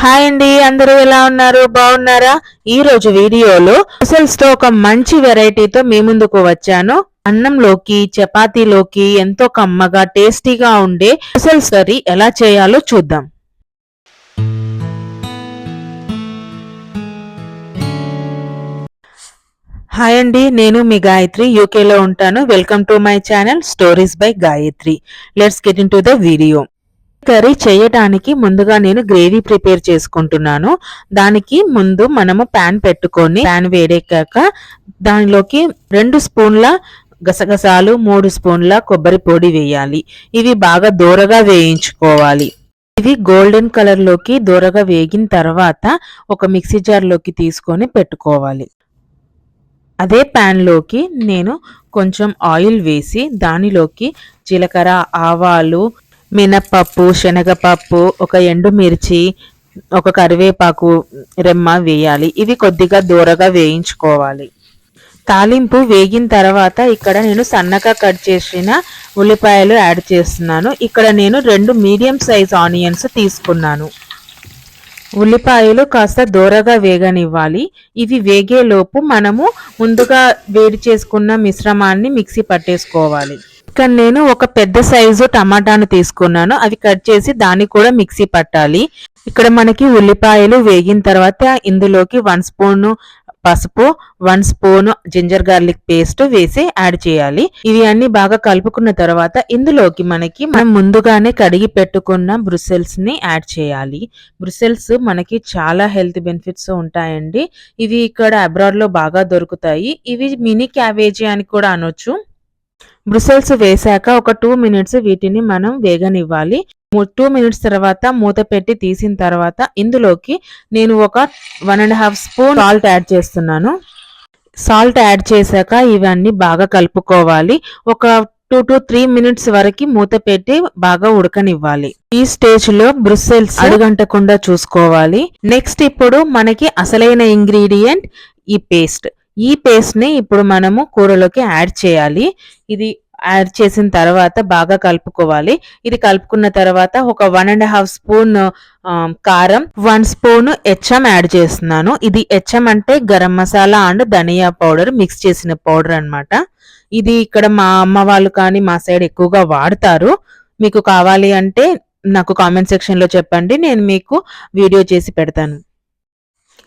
Hi అండి, అందరూ ఎలా ఉన్నారు? బాగున్నారా? ఈ రోజు వీడియోలో ముసల్స్ తో ఒక మంచి వెరైటీతో మీ ముందుకు వచ్చాను. అన్నంలోకి చపాతీలోకి ఎంతో కమ్మగా టేస్టీగా ఉండే ముసల్స్ కర్రీ ఎలా చేయాలో చూద్దాం. హాయ్ అండి, నేను మీ గాయత్రి, యూకేలో ఉంటాను. Welcome to my channel stories by Gayatri. Let's get in to the video. Curry చేయడానికి ముందుగా నేను గ్రేవీ ప్రిపేర్ చేసుకుంటున్నాను. దానికి ముందు మనము ప్యాన్ పెట్టుకొని ప్యాన్ వేడెక్కాక దానిలోకి 2 స్పూన్ల గసగసాలు, 3 స్పూన్ల కొబ్బరి పొడి వేయాలి. ఇవి బాగా దోరగా వేయించుకోవాలి. ఇవి గోల్డెన్ కలర్ లోకి దోరగా వేగిన తర్వాత ఒక మిక్సీ జార్ లోకి తీసుకొని పెట్టుకోవాలి. అదే ప్యాన్ లోకి నేను కొంచెం ఆయిల్ వేసి దానిలోకి జీలకర్ర, ఆవాలు, మినప్పప్పు, శనగపప్పు, ఒక ఎండుమిర్చి, ఒక కరివేపాకు రెమ్మ వేయాలి. ఇవి కొద్దిగా దూరగా వేయించుకోవాలి. తాలింపు వేగిన తర్వాత ఇక్కడ నేను సన్నగా కట్ చేసిన ఉల్లిపాయలు యాడ్ చేస్తున్నాను. ఇక్కడ నేను 2 మీడియం సైజ్ ఆనియన్స్ తీసుకున్నాను. ఉల్లిపాయలు కాస్త దూరగా వేగనివ్వాలి. ఇవి వేగేలోపు మనము ముందుగా వేడి చేసుకున్న మిశ్రమాన్ని మిక్సీ పట్టేసుకోవాలి. ఇక్కడ నేను ఒక పెద్ద సైజు టమాటాను తీసుకున్నాను. అవి కట్ చేసి దాన్ని కూడా మిక్సీ పట్టాలి. ఇక్కడ మనకి ఉల్లిపాయలు వేగిన తర్వాత ఇందులోకి 1 స్పూన్ పసుపు, 1 స్పూన్ జింజర్ గార్లిక్ పేస్ట్ వేసి యాడ్ చేయాలి. ఇవి అన్ని బాగా కలుపుకున్న తర్వాత ఇందులోకి మనం ముందుగానే కడిగి పెట్టుకున్న బ్రుసెల్స్ ని యాడ్ చేయాలి. బ్రుసెల్స్ మనకి చాలా హెల్త్ బెనిఫిట్స్ ఉంటాయండి. ఇవి ఇక్కడ అబ్రాడ్ లో బాగా దొరుకుతాయి. ఇవి మినీ క్యాబేజీ అని కూడా అనొచ్చు. బ్రుసెల్స్ వేసాక ఒక 2 మినిట్స్ వీటిని మనం వేగనివ్వాలి. 2 మినిట్స్ తర్వాత మూత పెట్టి తీసిన తర్వాత ఇందులోకి నేను ఒక 1.5 స్పూన్ సాల్ట్ యాడ్ చేస్తున్నాను. సాల్ట్ యాడ్ చేశాక ఇవన్నీ బాగా కలుపుకోవాలి. ఒక 2 to 3 మినిట్స్ వరకు మూత పెట్టి బాగా ఉడకనివ్వాలి. ఈ స్టేజ్ లో బ్రుసెల్స్ అడుగంటకుండా చూసుకోవాలి. నెక్స్ట్ ఇప్పుడు మనకి అసలైన ఇంగ్రీడియంట్ ఈ పేస్ట్ ని ఇప్పుడు మనము కూరలోకి యాడ్ చేయాలి. ఇది యాడ్ చేసిన తర్వాత బాగా కలుపుకోవాలి. ఇది కలుపుకున్న తర్వాత ఒక 1.5 స్పూన్ కారం, 1 స్పూన్ హెచ్ఎం యాడ్ చేస్తున్నాను. ఇది హెచ్ఎం అంటే గరం మసాలా అండ్ ధనియా పౌడర్ మిక్స్ చేసిన పౌడర్ అన్నమాట. ఇది ఇక్కడ మా అమ్మ వాళ్ళు కానీ మా సైడ్ ఎక్కువగా వాడతారు. మీకు కావాలి అంటే నాకు కామెంట్ సెక్షన్ లో చెప్పండి, నేను మీకు వీడియో చేసి పెడతాను.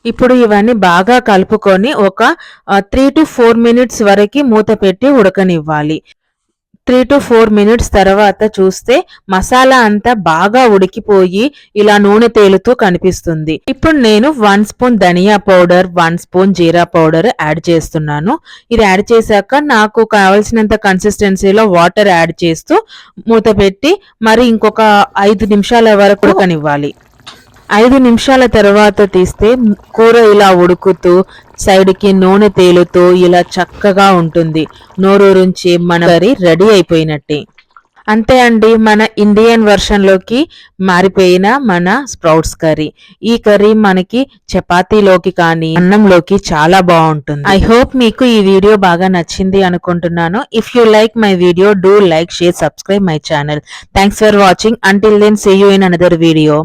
ఇప్పుడు ఇవన్నీ బాగా కలుపుకొని ఒక 3 to 4 మినిట్స్ వరకు మూత పెట్టి ఉడకనివ్వాలి. 3 to 4 మినిట్స్ తర్వాత చూస్తే మసాలా అంతా బాగా ఉడికిపోయి ఇలా నూనె తేలుతూ కనిపిస్తుంది. ఇప్పుడు నేను 1 స్పూన్ ధనియా పౌడర్, 1 స్పూన్ జీరా పౌడర్ యాడ్ చేస్తున్నాను. ఇది యాడ్ చేశాక నాకు కావాల్సినంత కన్సిస్టెన్సీలో వాటర్ యాడ్ చేస్తూ మూత పెట్టి మరి ఇంకొక 5 నిమిషాల వరకు ఉడకనివ్వాలి. 5 నిమిషాల తర్వాత తీస్తే కూర ఇలా ఉడుకుతూ సైడ్కి నూనె తేలుతూ ఇలా చక్కగా ఉంటుంది. నోరూరించి మన కర్రీ రెడీ అయిపోయినట్టే. అంతే అండి, మన ఇండియన్ వర్షన్ లోకి మారిపోయిన మన స్ప్రౌట్స్ కర్రీ. ఈ కర్రీ మనకి చపాతీలోకి కానీ అన్నంలోకి చాలా బాగుంటుంది. ఐ హోప్ మీకు ఈ వీడియో బాగా నచ్చింది అనుకుంటున్నాను. If you like my video, do like, share, subscribe my channel. Thanks for watching. Until then see you in another video.